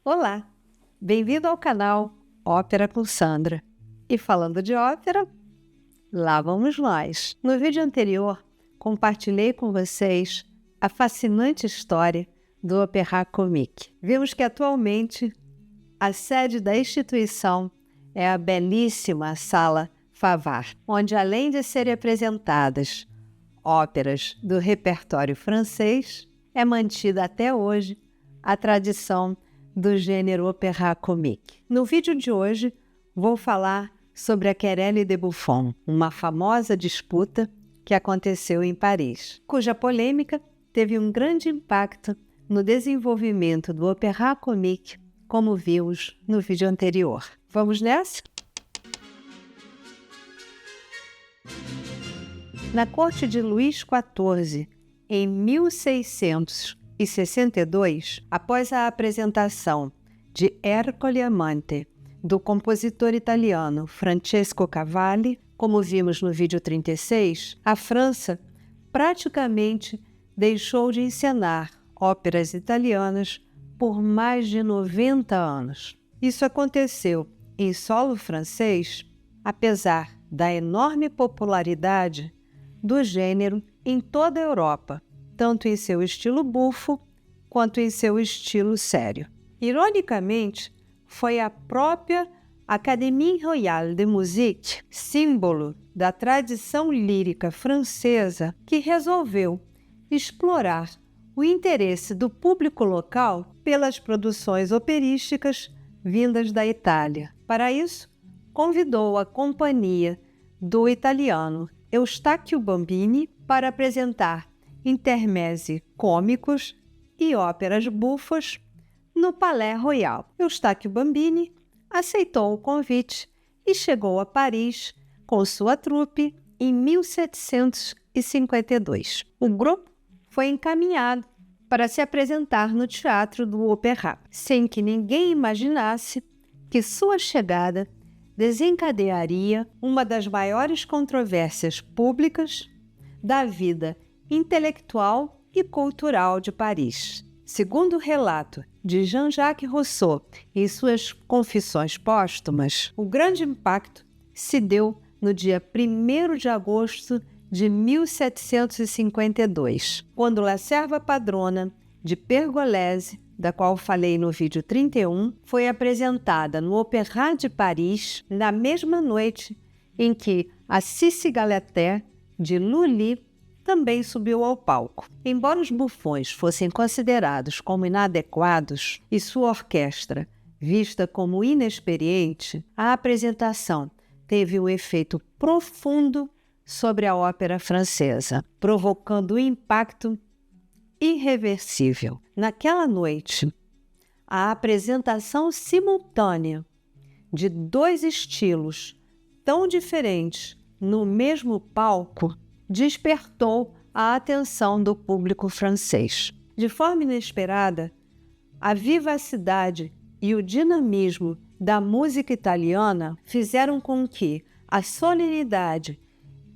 Olá, bem-vindo ao canal Ópera com Sandra. E falando de ópera, lá vamos nós. No vídeo anterior, compartilhei com vocês a fascinante história do Opéra Comique. Vimos que atualmente a sede da instituição é a belíssima Sala Favart, onde além de serem apresentadas óperas do repertório francês, é mantida até hoje a tradição do gênero Opéra Comique. No vídeo de hoje, vou falar sobre a Querelle de Buffon, uma famosa disputa que aconteceu em Paris, cuja polêmica teve um grande impacto no desenvolvimento do Opéra Comique, como vimos no vídeo anterior. Vamos nessa? Na corte de Luís XIV, em 1662, após a apresentação de Ercole Amante, do compositor italiano Francesco Cavalli, como vimos no vídeo 36, a França praticamente deixou de encenar óperas italianas por mais de 90 anos. Isso aconteceu em solo francês, apesar da enorme popularidade do gênero em toda a Europa, tanto em seu estilo bufo quanto em seu estilo sério. Ironicamente, foi a própria Académie Royale de Musique, símbolo da tradição lírica francesa, que resolveu explorar o interesse do público local pelas produções operísticas vindas da Itália. Para isso, convidou a companhia do italiano Eustachio Bambini para apresentar intermezzi cômicos e óperas bufas no Palais Royal. Eustachio Bambini aceitou o convite e chegou a Paris com sua trupe em 1752. O grupo foi encaminhado para se apresentar no Teatro do Opéra, sem que ninguém imaginasse que sua chegada desencadearia uma das maiores controvérsias públicas da vida intelectual e cultural de Paris. Segundo o relato de Jean-Jacques Rousseau em suas Confissões Póstumas, o grande impacto se deu no dia 1º de agosto de 1752, quando La Serva Padrona de Pergolese, da qual falei no vídeo 31, foi apresentada no Opéra de Paris na mesma noite em que a Cicigaletté de Lully também subiu ao palco. Embora os bufões fossem considerados como inadequados e sua orquestra vista como inexperiente, a apresentação teve um efeito profundo sobre a ópera francesa, provocando um impacto irreversível. Naquela noite, a apresentação simultânea de dois estilos tão diferentes no mesmo palco despertou a atenção do público francês. De forma inesperada, a vivacidade e o dinamismo da música italiana fizeram com que a solenidade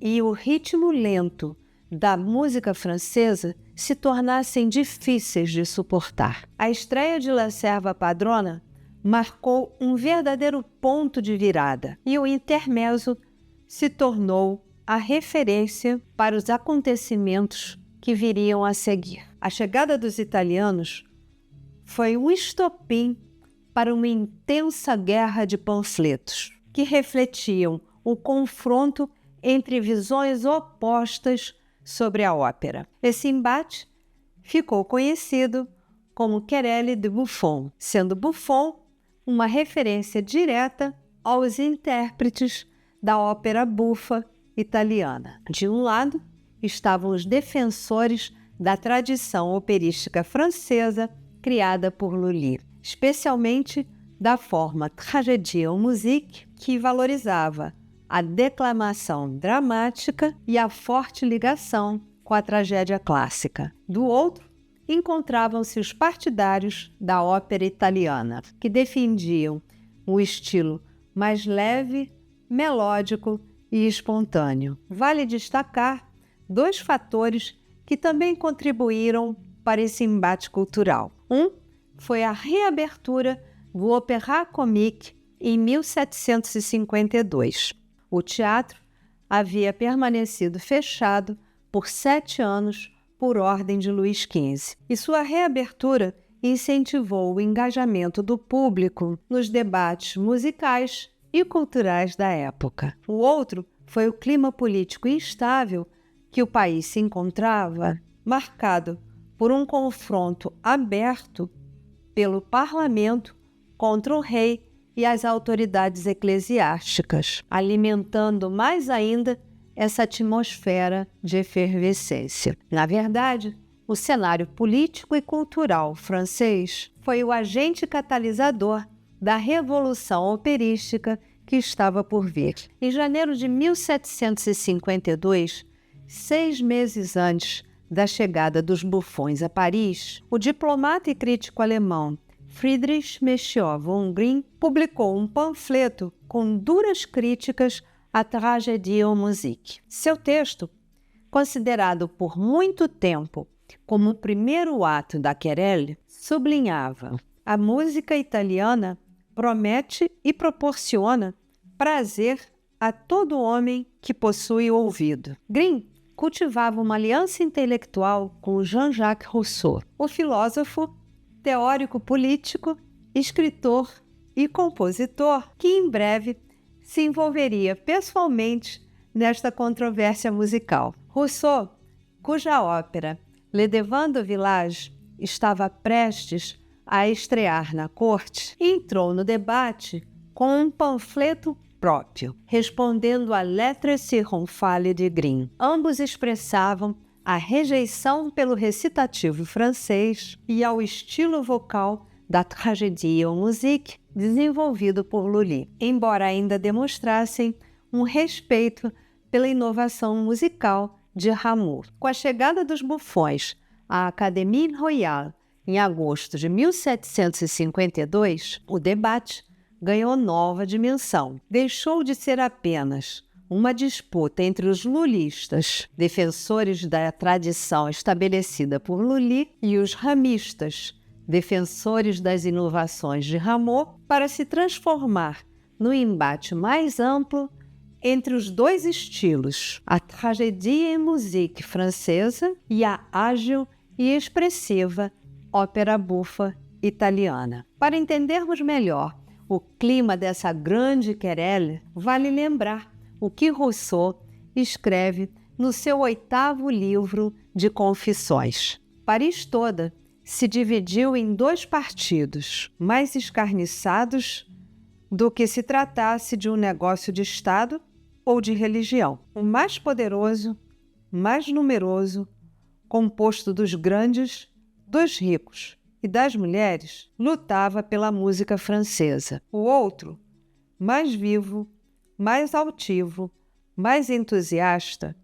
e o ritmo lento da música francesa se tornassem difíceis de suportar. A estreia de La Serva Padrona marcou um verdadeiro ponto de virada e o intermezzo se tornou a referência para os acontecimentos que viriam a seguir. A chegada dos italianos foi um estopim para uma intensa guerra de panfletos que refletiam o confronto entre visões opostas sobre a ópera. Esse embate ficou conhecido como Querelle de Buffon, sendo Buffon uma referência direta aos intérpretes da ópera bufa italiana. De um lado, estavam os defensores da tradição operística francesa criada por Lully, especialmente da forma tragédie en musique, que valorizava a declamação dramática e a forte ligação com a tragédia clássica. Do outro, encontravam-se os partidários da ópera italiana, que defendiam um estilo mais leve, melódico e espontâneo. Vale destacar dois fatores que também contribuíram para esse embate cultural. Um foi a reabertura do Opéra Comique em 1752. O teatro havia permanecido fechado por 7 anos por ordem de Luís XV, e sua reabertura incentivou o engajamento do público nos debates musicais e culturais da época. O outro foi o clima político instável que o país se encontrava, marcado por um confronto aberto pelo parlamento contra o rei e as autoridades eclesiásticas, alimentando mais ainda essa atmosfera de efervescência. Na verdade, o cenário político e cultural francês foi o agente catalisador da Revolução Operística que estava por vir. Em janeiro de 1752, 6 meses antes da chegada dos bufões a Paris, o diplomata e crítico alemão Friedrich Melchior von Grimm publicou um panfleto com duras críticas à Tragédie en Musique. Seu texto, considerado por muito tempo como o primeiro ato da querelle, sublinhava: a música italiana promete e proporciona prazer a todo homem que possui ouvido. Grimm cultivava uma aliança intelectual com Jean-Jacques Rousseau, o filósofo, teórico político, escritor e compositor, que em breve se envolveria pessoalmente nesta controvérsia musical. Rousseau, cuja ópera Le Devant du Village estava prestes a estrear na corte, entrou no debate com um panfleto próprio, respondendo à Lettres triomphales de Grimm. Ambos expressavam a rejeição pelo recitativo francês e ao estilo vocal da Tragédie en Musique desenvolvido por Lully, embora ainda demonstrassem um respeito pela inovação musical de Rameau. Com a chegada dos bufões à Académie Royale em agosto de 1752, o debate ganhou nova dimensão. Deixou de ser apenas uma disputa entre os lulistas, defensores da tradição estabelecida por Lully, e os ramistas, defensores das inovações de Rameau, para se transformar no embate mais amplo entre os dois estilos, a Tragédie en Musique francesa e a ágil e expressiva ópera bufa italiana. Para entendermos melhor o clima dessa grande querelle, vale lembrar o que Rousseau escreve no seu 8º livro de Confissões. Paris toda se dividiu em 2 partidos, mais escarniçados do que se tratasse de um negócio de Estado ou de religião. O mais poderoso, mais numeroso, composto dos grandes, dos ricos e das mulheres, lutava pela música francesa. O outro, mais vivo, mais altivo, mais entusiasta,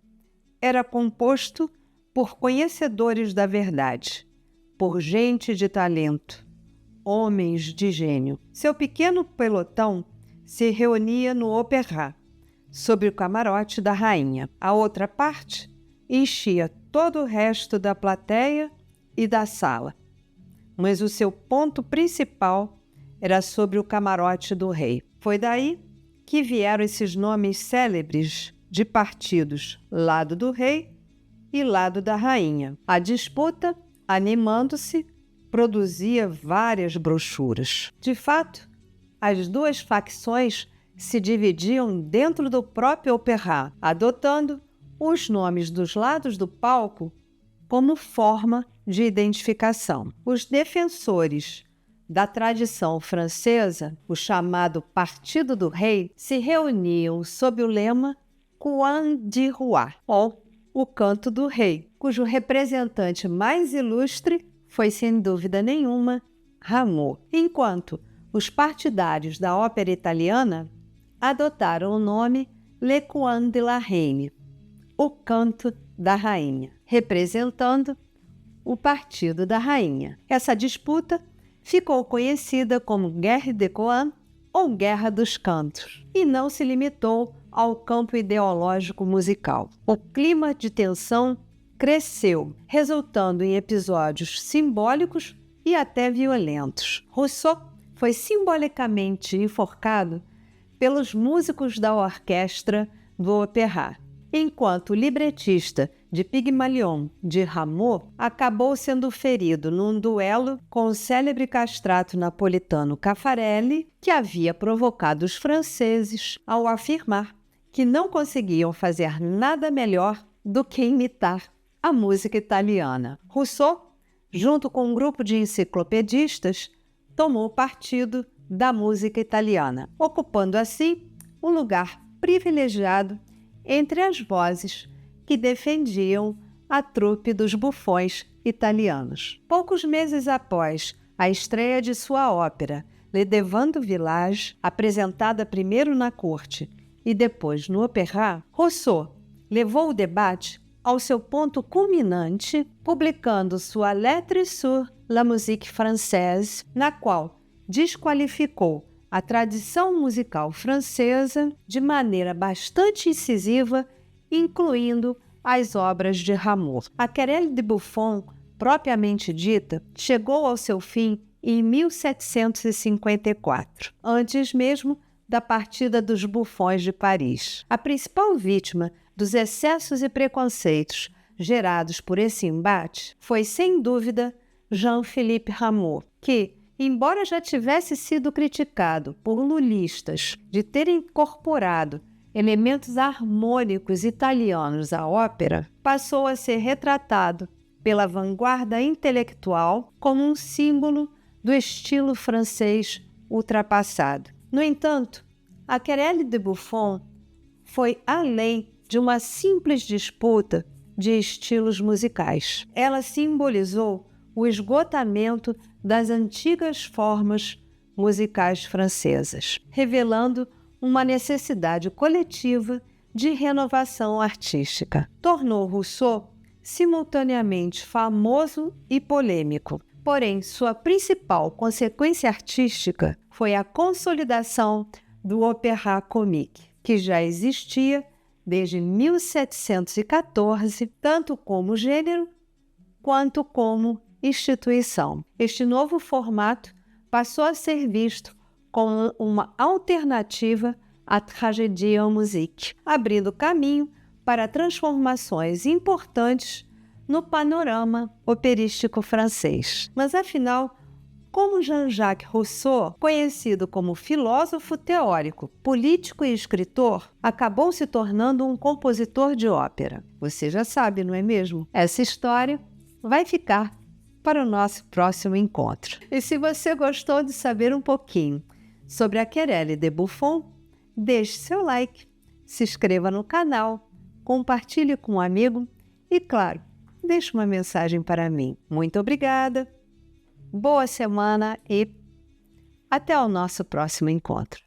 era composto por conhecedores da verdade, por gente de talento, homens de gênio. Seu pequeno pelotão se reunia no Opéra, sob o camarote da rainha. A outra parte enchia todo o resto da plateia e da sala, mas o seu ponto principal era sobre o camarote do rei. Foi daí que vieram esses nomes célebres de partidos lado do rei e lado da rainha. A disputa, animando-se, produzia várias brochuras. De fato, as 2 facções se dividiam dentro do próprio Opéra, adotando os nomes dos lados do palco como forma de identificação. Os defensores da tradição francesa, o chamado Partido do Rei, se reuniam sob o lema Coin du Roi, ou o Canto do Rei, cujo representante mais ilustre foi, sem dúvida nenhuma, Rameau, enquanto os partidários da ópera italiana adotaram o nome Le Coin de la Reine, o Canto da Rainha, representando o Partido da Rainha. Essa disputa ficou conhecida como Guerre des Coins ou Guerra dos Cantos, e não se limitou ao campo ideológico musical. O clima de tensão cresceu, resultando em episódios simbólicos e até violentos. Rousseau foi simbolicamente enforcado pelos músicos da orquestra do Opéra, enquanto o libretista de Pygmalion de Rameau acabou sendo ferido num duelo com o célebre castrato napolitano Caffarelli, que havia provocado os franceses ao afirmar que não conseguiam fazer nada melhor do que imitar a música italiana. Rousseau, junto com um grupo de enciclopedistas, tomou partido da música italiana, ocupando assim um lugar privilegiado entre as vozes que defendiam a trupe dos bufões italianos. Poucos meses após a estreia de sua ópera Le Devant du Village, apresentada primeiro na corte e depois no Opéra, Rousseau levou o debate ao seu ponto culminante, publicando sua Lettre sur la musique française, na qual desqualificou a tradição musical francesa de maneira bastante incisiva, incluindo as obras de Rameau. A Querelle de Buffon, propriamente dita, chegou ao seu fim em 1754, antes mesmo da partida dos Bufões de Paris. A principal vítima dos excessos e preconceitos gerados por esse embate foi, sem dúvida, Jean-Philippe Rameau, que, embora já tivesse sido criticado por lulistas de ter incorporado elementos harmônicos italianos à ópera, passou a ser retratado pela vanguarda intelectual como um símbolo do estilo francês ultrapassado. No entanto, a Querelle de Buffon foi além de uma simples disputa de estilos musicais. Ela simbolizou o esgotamento das antigas formas musicais francesas, revelando uma necessidade coletiva de renovação artística. Tornou Rousseau simultaneamente famoso e polêmico, porém sua principal consequência artística foi a consolidação do opéra comique, que já existia desde 1714, tanto como gênero quanto como instituição. Este novo formato passou a ser visto como uma alternativa à tragédie en musique, abrindo caminho para transformações importantes no panorama operístico francês. Mas, afinal, como Jean-Jacques Rousseau, conhecido como filósofo teórico, político e escritor, acabou se tornando um compositor de ópera? Você já sabe, não é mesmo? Essa história vai ficar para o nosso próximo encontro. E se você gostou de saber um pouquinho sobre a Querelle de Buffon, deixe seu like, se inscreva no canal, compartilhe com um amigo e, claro, deixe uma mensagem para mim. Muito obrigada, boa semana e até o nosso próximo encontro.